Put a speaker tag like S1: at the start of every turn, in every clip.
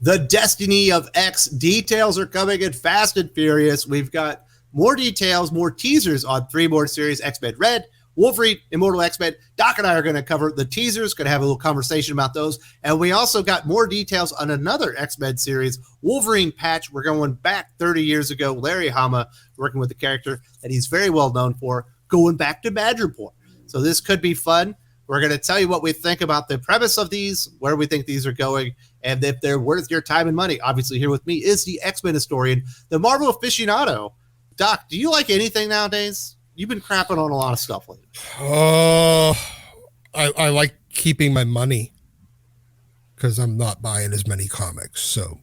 S1: The Destiny of X details are coming in fast and furious. We've got more details, more teasers on 3 more series: X-Men Red, Wolverine, Immortal X-Men. Doc and I are going to cover the teasers, going to have a little conversation about those. And we also got more details on another X-Men series, Wolverine Patch. We're going back 30 years ago. Larry Hama working with the character that he's very well known for, going back to Madripoor. So this could be fun. We're going to tell you what we think about the premise of these, where we think these are going, and if they're worth your time and money. Obviously, here with me is the X-Men historian, the Marvel aficionado. Doc, do you like anything nowadays? You've been crapping on a lot of stuff lately.
S2: I like keeping my money because I'm not buying as many comics. So,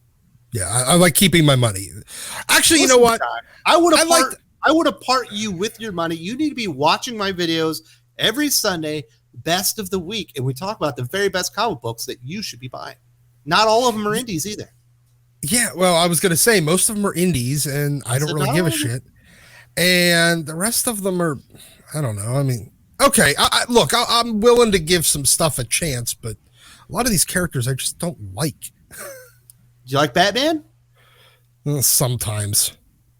S2: yeah, I like keeping my money. Actually, listen, you know what?
S1: Doc, I would have part you with your money. You need to be watching my videos every Sunday, best of the week, and we talk about the very best comic books that you should be buying. Not all of them are indies either.
S2: Yeah, well, I was going to say most of them are indies, and I don't really give a shit. And the rest of them are, I don't know. I mean, okay, look, I'm willing to give some stuff a chance, but a lot of these characters I just don't like.
S1: Do you like Batman?
S2: Sometimes.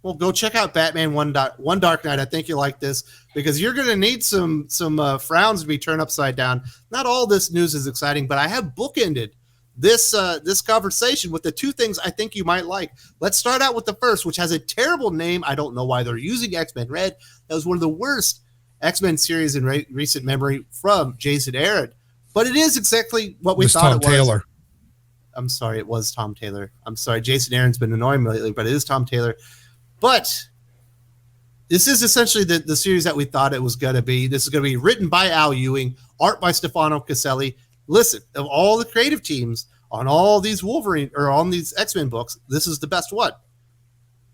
S1: Well, go check out Batman One Dark Knight. I think you like this because you're going to need some frowns to be turned upside down. Not all this news is exciting, but I have bookended this conversation with the 2 things I think you might like. Let's start out with the first, which has a terrible name. I don't know why they're using X-Men Red. That was one of the worst X-Men series in recent memory from Jason Aaron. But it is exactly what we thought it was.
S2: Taylor.
S1: I'm sorry, it was Tom Taylor. I'm sorry, Jason Aaron's been annoying me lately, but it is Tom Taylor. But this is essentially the series that we thought it was going to be. This is going to be written by Al Ewing, art by Stefano Caselli. Listen, of all the creative teams on all these Wolverine or on these X-Men books, this is the best one,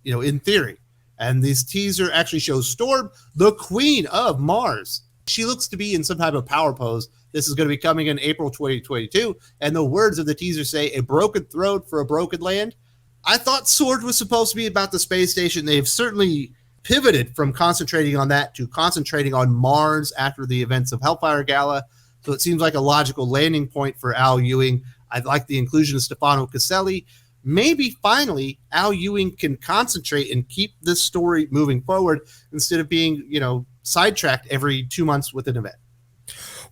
S1: in theory. And this teaser actually shows Storm, the Queen of Mars. She looks to be in some type of power pose. This is going to be coming in April 2022. And the words of the teaser say, "A broken throne for a broken land." I thought Sword was supposed to be about the space station. They've certainly pivoted from concentrating on that to concentrating on Mars after the events of Hellfire Gala. So it seems like a logical landing point for Al Ewing. I'd like the inclusion of Stefano Caselli. Maybe finally Al Ewing can concentrate and keep this story moving forward instead of being, sidetracked every 2 months with an event.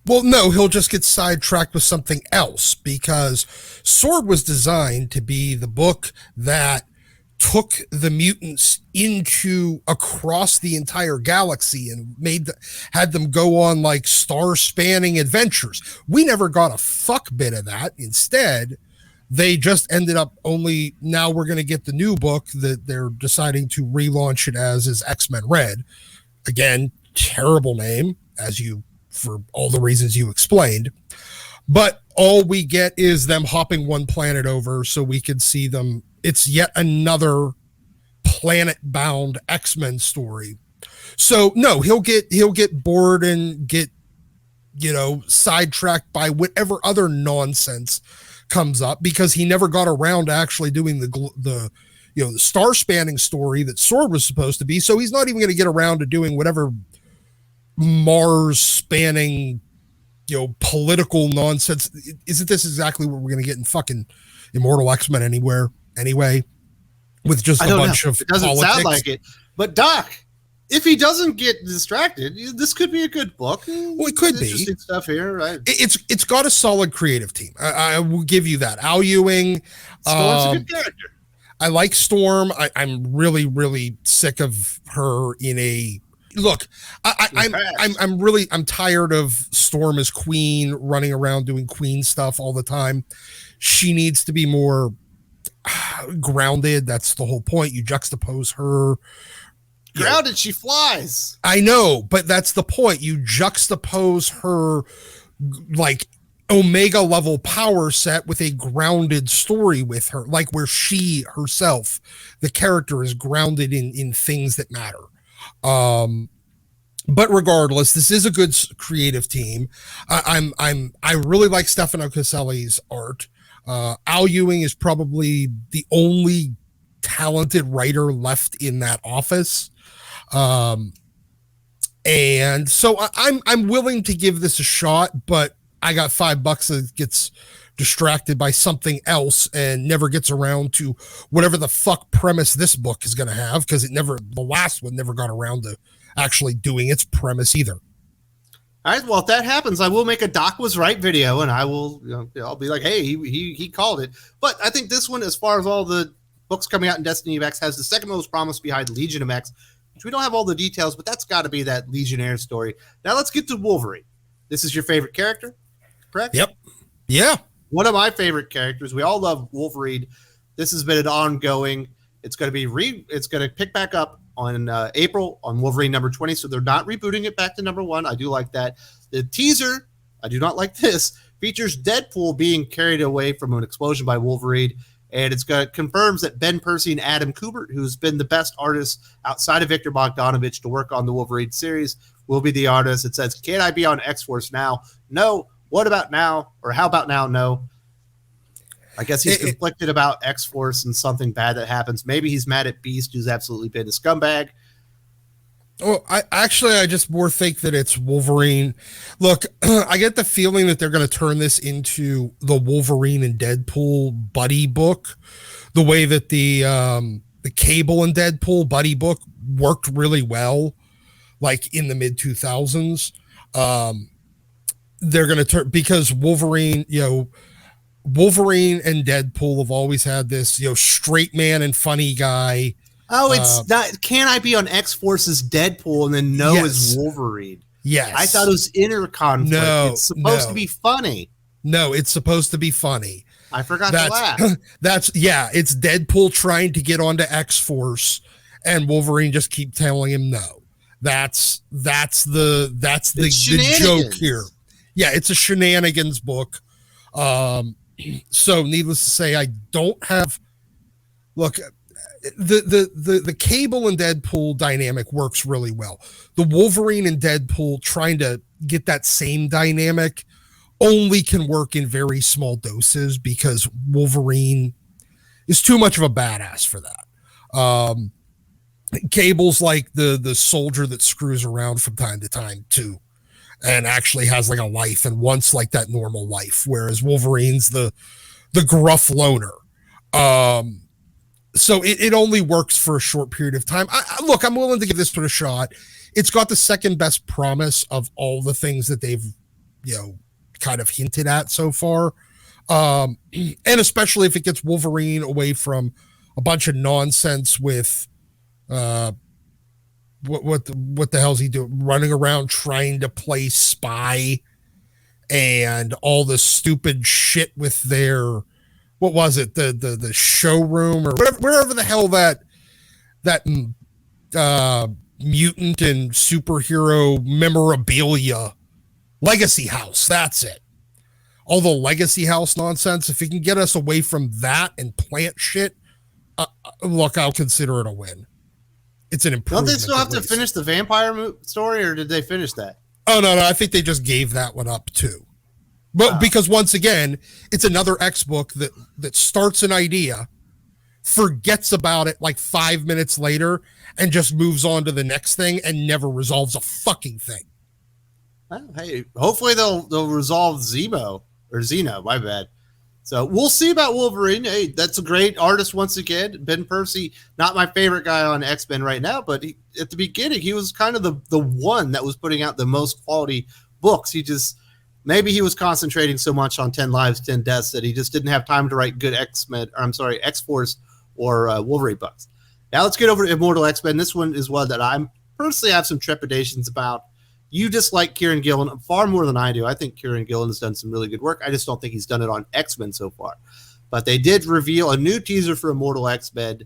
S2: Well, no, he'll just get sidetracked with something else because Sword was designed to be the book that took the mutants into across the entire galaxy and had them go on like star-spanning adventures. We never got a fuck bit of that. Instead, they just ended up now we're going to get the new book that they're deciding to relaunch it as is X-Men Red. Again, terrible name, for all the reasons you explained, but all we get is them hopping one planet over so we can see them. It's yet another planet-bound X-Men story. So no, he'll get bored and get, sidetracked by whatever other nonsense comes up because he never got around to actually doing the star-spanning story that Sword was supposed to be. So he's not even going to get around to doing whatever Mars spanning, political nonsense. Isn't this exactly what we're going to get in fucking Immortal X-Men anyway? With just a bunch of
S1: it doesn't
S2: politics.
S1: Sound like it. But Doc, if he doesn't get distracted, this could be a good book.
S2: Well, it could be
S1: interesting stuff here, right?
S2: It's got a solid creative team. I will give you that. Al Ewing,
S1: Storm's a good character.
S2: I like Storm. I'm really, really sick of her in a. Look, I'm tired of Storm as Queen running around doing Queen stuff all the time. She needs to be more grounded. That's the whole point. You juxtapose her.
S1: Grounded, she flies.
S2: I know, but that's the point. You juxtapose her like Omega level power set with a grounded story with her, like where she herself, the character, is grounded in things that matter. But regardless, this is a good creative team. I really like Stefano Caselli's art. Al Ewing is probably the only talented writer left in that office. And so I'm willing to give this a shot, but I got $5 that gets distracted by something else and never gets around to whatever the fuck premise this book is going to have, because the last one never got around to actually doing its premise either.
S1: All right, well, if that happens, I will make a Doc was right video, and I will, I'll be like, hey, he called it. But I think this one, as far as all the books coming out in Destiny of X, has the second most promise behind Legion of X, which we don't have all the details, but that's got to be that Legionnaire story. Now let's get to Wolverine. This is your favorite character, correct?
S2: Yep. Yeah.
S1: One of my favorite characters. We all love Wolverine. This has been an ongoing. It's going to be it's going to pick back up on April on Wolverine number 20. So they're not rebooting it back to number 1. I do like that. The teaser, I do not like this, features Deadpool being carried away from an explosion by Wolverine. And confirms that Ben Percy and Adam Kubert, who's been the best artist outside of Victor Bogdanovich to work on the Wolverine series, will be the artist. It says, can I be on X-Force now? No. What about now? Or how about now? No. I guess he's conflicted about X-Force and something bad that happens. Maybe he's mad at Beast, who's absolutely been a scumbag.
S2: Well, I just more think that it's Wolverine. Look, I get the feeling that they're going to turn this into the Wolverine and Deadpool buddy book, the way that the Cable and Deadpool buddy book worked really well, like in the mid 2000s. They're going to turn, because Wolverine and Deadpool have always had this, straight man and funny guy.
S1: Oh, it's not. Can I be on X-Force's Deadpool and then no is Wolverine?
S2: Yes.
S1: I thought it was inner conflict.
S2: No,
S1: it's supposed to be funny.
S2: No, it's supposed to be funny.
S1: I forgot to laugh.
S2: It's Deadpool trying to get onto X-Force and Wolverine just keep telling him no. That's the joke here. Yeah, it's a shenanigans book. So needless to say, I don't have the Cable and Deadpool dynamic works really well. The Wolverine and Deadpool trying to get that same dynamic only can work in very small doses because Wolverine is too much of a badass for that. Cable's like the soldier that screws around from time to time too, and actually has like a life and wants like that normal life, whereas Wolverine's the gruff loner. So it only works for a short period of time. I'm willing to give this one a shot. It's got the second best promise of all the things that they've, kind of hinted at so far. And especially if it gets Wolverine away from a bunch of nonsense with, what the hell's he doing? Running around trying to play spy and all the stupid shit with their, what was it? The showroom or wherever the hell that mutant and superhero memorabilia legacy house. That's it. All the legacy house nonsense. If you can get us away from that and plant shit, I'll consider it a win. It's an improvement.
S1: Don't they still have to finish the vampire story, or did they finish that?
S2: Oh, no. I think they just gave that one up too. But because once again, it's another X book that starts an idea, forgets about it like 5 minutes later, and just moves on to the next thing and never resolves a fucking thing.
S1: Well, hey, hopefully they'll resolve Zemo, my bad. So we'll see about Wolverine. Hey, that's a great artist once again. Ben Percy, not my favorite guy on X-Men right now, but at the beginning, he was kind of the one that was putting out the most quality books. Maybe he was concentrating so much on 10 Lives, 10 Deaths that he just didn't have time to write good X-Force or Wolverine books. Now let's get over to Immortal X-Men. This one is one that I'm personally have some trepidations about. You dislike Kieran Gillen far more than I do. I think Kieran Gillen has done some really good work. I just don't think he's done it on X-Men so far. But they did reveal a new teaser for Immortal X-Men,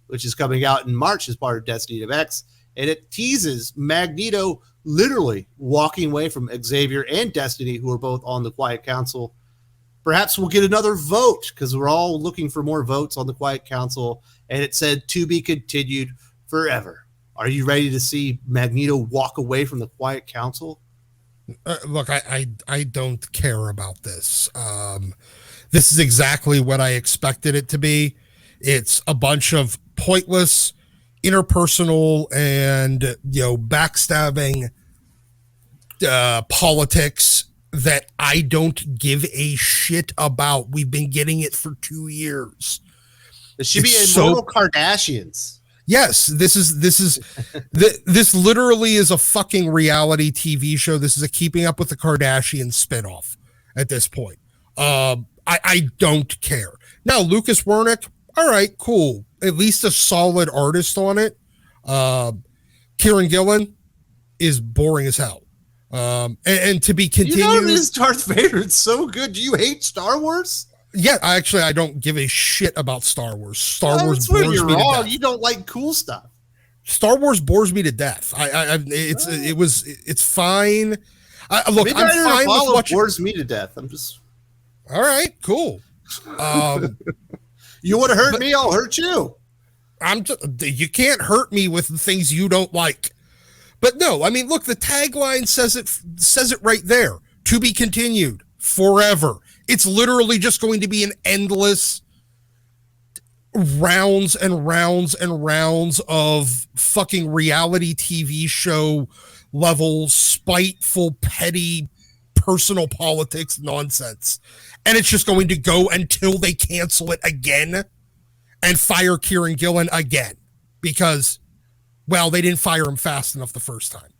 S1: which is coming out in March as part of Destiny of X. And it teases Magneto literally walking away from Xavier and Destiny, who are both on the Quiet Council. Perhaps we'll get another vote because we're all looking for more votes on the Quiet Council. And it said to be continued forever. Are you ready to see Magneto walk away from the Quiet Council?
S2: Look, I don't care about this. This is exactly what I expected it to be. It's a bunch of pointless interpersonal and backstabbing politics that I don't give a shit about. We've been getting it for 2 years.
S1: It should be Immortal Kardashians.
S2: Yes, this literally is a fucking reality TV show. This is a Keeping Up with the Kardashians spinoff at this point. I don't care. Now, Lucas Wernick, all right, cool. At least a solid artist on it. Kieran Gillen is boring as hell. And to be continued.
S1: You know, this Darth Vader, it's so good. Do you hate Star Wars?
S2: Yeah, I don't give a shit about Star Wars. Star Wars
S1: bores
S2: me to death.
S1: You don't like cool stuff.
S2: Star Wars bores me to death. It's fine. Look,
S1: Maybe
S2: I'm fine with watching.
S1: Bores me to death. I'm just.
S2: All right, cool.
S1: You want to hurt me? I'll hurt you.
S2: You can't hurt me with things you don't like. But no, I mean, look, the tagline says it right there. To be continued forever. It's literally just going to be an endless rounds and rounds and rounds of fucking reality TV show level, spiteful, petty, personal politics nonsense. And it's just going to go until they cancel it again and fire Kieran Gillen again because, well, they didn't fire him fast enough the first time.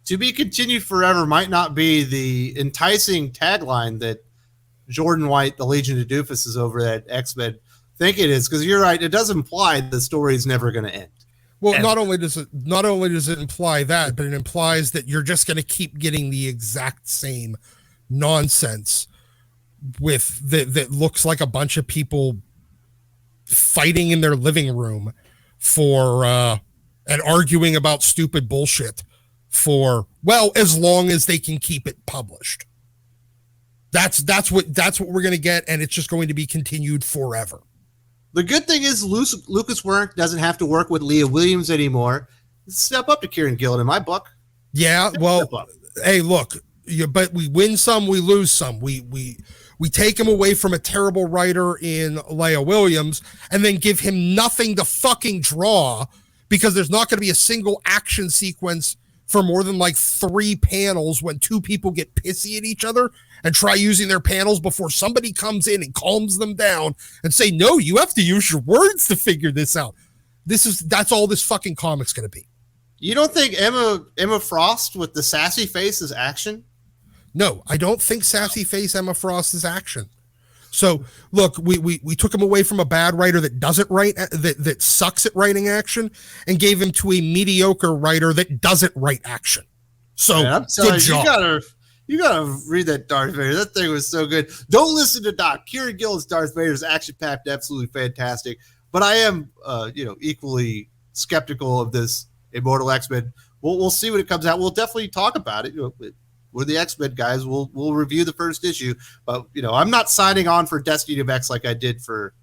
S1: To be continued forever might not be the enticing tagline that Jordan White, the Legion of Doofuses over at X-Men, think it is, because you're right. It does imply the story is never going to end.
S2: Well, not only does it imply that, but it implies that you're just going to keep getting the exact same nonsense with that looks like a bunch of people fighting in their living room for and arguing about stupid bullshit for, well, as long as they can keep it published. That's what we're going to get, and it's just going to be continued forever.
S1: The good thing is Lucas Wernick doesn't have to work with Leah Williams anymore. Step up to Kieran Gillen in my book.
S2: Yeah, well, hey, look, but we win some, we lose some. We take him away from a terrible writer in Leah Williams and then give him nothing to fucking draw because there's not going to be a single action sequence for more than like 3 panels when 2 people get pissy at each other and try using their panels before somebody comes in and calms them down and say, no, you have to use your words to figure this out. That's all this fucking comic's going to be.
S1: You don't think Emma Frost with the sassy face is action?
S2: No, I don't think sassy face Emma Frost is action. So look, we took him away from a bad writer that doesn't write, that sucks at writing action, and gave him to a mediocre writer that doesn't write action. So
S1: man, good job. You gotta read that Darth Vader. That thing was so good. Don't listen to Doc. Kieran Gillen's Darth Vader is action packed, absolutely fantastic. But I am, equally skeptical of this Immortal X-Men. We'll see when it comes out. We'll definitely talk about it. We're the X-Men guys. We'll review the first issue, but I'm not signing on for Destiny of X like I did for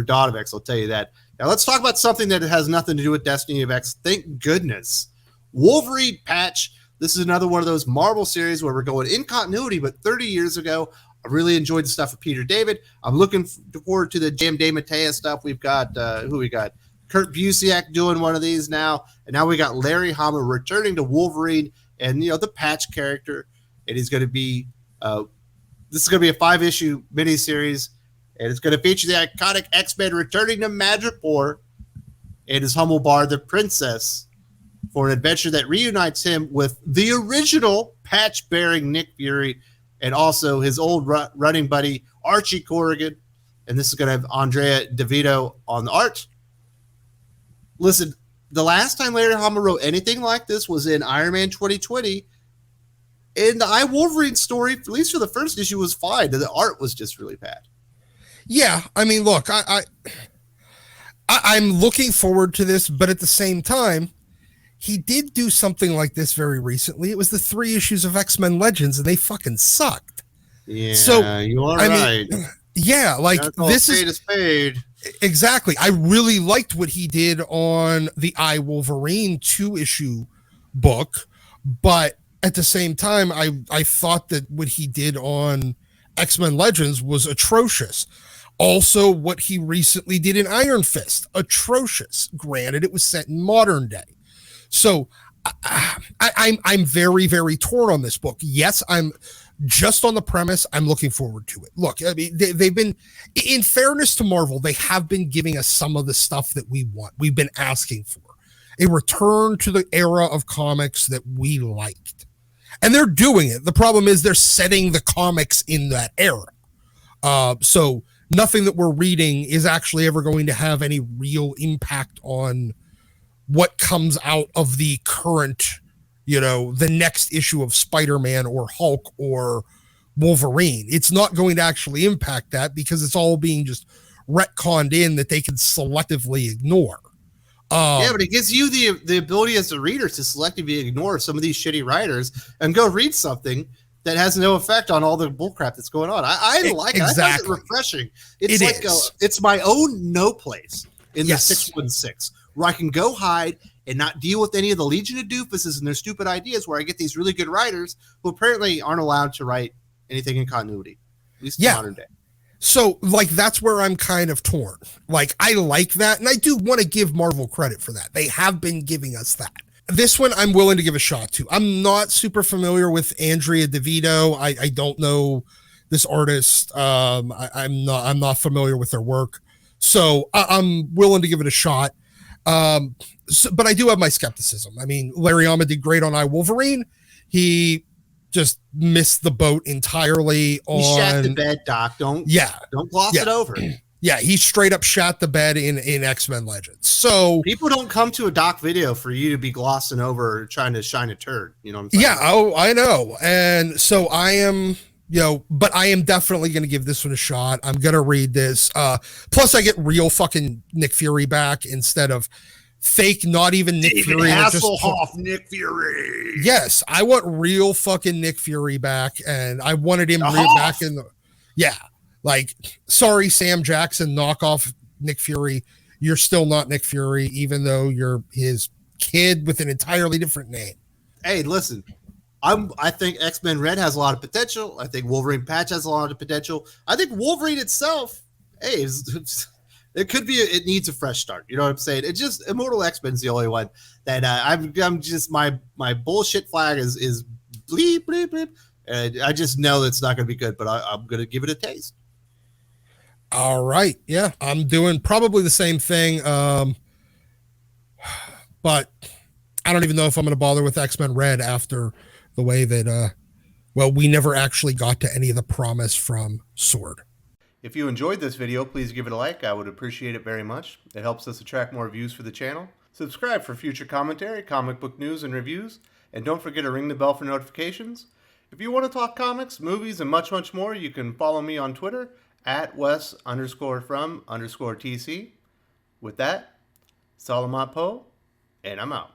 S1: Dawn of X. I'll tell you that. Now let's talk about something that has nothing to do with Destiny of X. Thank goodness. Wolverine patch. This is another one of those Marvel series where we're going in continuity, but 30 years ago. I really enjoyed the stuff with Peter David. I'm looking forward to the Jam DeMatteis stuff. We've got who we got? Kurt Busiek doing one of these now, and now we got Larry Hama returning to Wolverine and the patch character. And he's going to be this is going to be a 5-issue miniseries, and it's going to feature the iconic X-Men returning to Madripoor and his humble bar, the Princess, for an adventure that reunites him with the original patch-bearing Nick Fury and also his old running buddy, Archie Corrigan. And this is going to have Andrea DeVito on the art. Listen, the last time Larry Hama wrote anything like this was in Iron Man 2020. And the Wolverine story, at least for the first issue, was fine. The art was just really bad.
S2: Yeah, I mean, look, I'm looking forward to this, but at the same time, he did do something like this very recently. It was the 3 issues of X-Men Legends, and they fucking sucked.
S1: Yeah, so you are right.
S2: Yeah, like this is paid. Exactly. I really liked what he did on the Wolverine 2-issue book, but at the same time, I thought that what he did on X-Men Legends was atrocious. Also, what he recently did in Iron Fist, atrocious. Granted, it was set in modern day. So I'm very, very torn on this book. Yes, I'm just on the premise, I'm looking forward to it. Look, I mean, they've been, in fairness to Marvel, they have been giving us some of the stuff that we want. We've been asking for a return to the era of comics that we liked. And they're doing it. The problem is they're setting the comics in that era. So nothing that we're reading is actually ever going to have any real impact on what comes out of the current, the next issue of Spider-Man or Hulk or Wolverine. It's not going to actually impact that because it's all being just retconned in that they can selectively ignore.
S1: Yeah, but it gives you the ability as a reader to selectively ignore some of these shitty writers and go read something that has no effect on all the bullcrap that's going on. I like it. I find it refreshing. It's my own no place in the 616 where I can go hide and not deal with any of the Legion of Doofuses and their stupid ideas, where I get these really good writers who apparently aren't allowed to write anything in continuity, at least in modern day.
S2: So, that's where I'm kind of torn. I like that, and I do want to give Marvel credit for that. They have been giving us that. This one, I'm willing to give a shot to. I'm not super familiar with Andrea DeVito. I don't know this artist. I'm not familiar with their work, so I'm willing to give it a shot. But I do have my skepticism. I mean, Larry Hama did great on Wolverine. He just missed the boat entirely on.
S1: He shat the bed, Doc. Don't gloss it over.
S2: Yeah, he straight up shat the bed in X-Men Legends. So
S1: people don't come to a Doc video for you to be glossing over or trying to shine a turd. You know what I'm saying?
S2: Yeah, I know. And so I am, but I am definitely going to give this one a shot. I'm going to read this. Plus I get real fucking Nick Fury back instead of fake, not even Nick
S1: David
S2: Fury.
S1: Hasselhoff, Nick Fury.
S2: Yes, I want real fucking Nick Fury back, and I wanted him back in the. Yeah, sorry, Sam Jackson, knockoff Nick Fury. You're still not Nick Fury, even though you're his kid with an entirely different name.
S1: Hey, listen, I think X-Men Red has a lot of potential. I think Wolverine Patch has a lot of potential. I think Wolverine itself, it could be. It needs a fresh start. You know what I'm saying? It's just Immortal X-Men is the only one that I'm just my bullshit flag is bleep bleep bleep, and I just know it's not going to be good. But I'm going to give it a taste.
S2: All right, yeah, I'm doing probably the same thing. But I don't even know if I'm going to bother with X-Men Red after the way that we never actually got to any of the promise from Sword.
S1: If you enjoyed this video, please give it a like. I would appreciate it very much. It helps us attract more views for the channel. Subscribe for future commentary, comic book news, and reviews. And don't forget to ring the bell for notifications. If you want to talk comics, movies, and much, much more, you can follow me on Twitter at Wes_from_TC. With that, Salamat Po, and I'm out.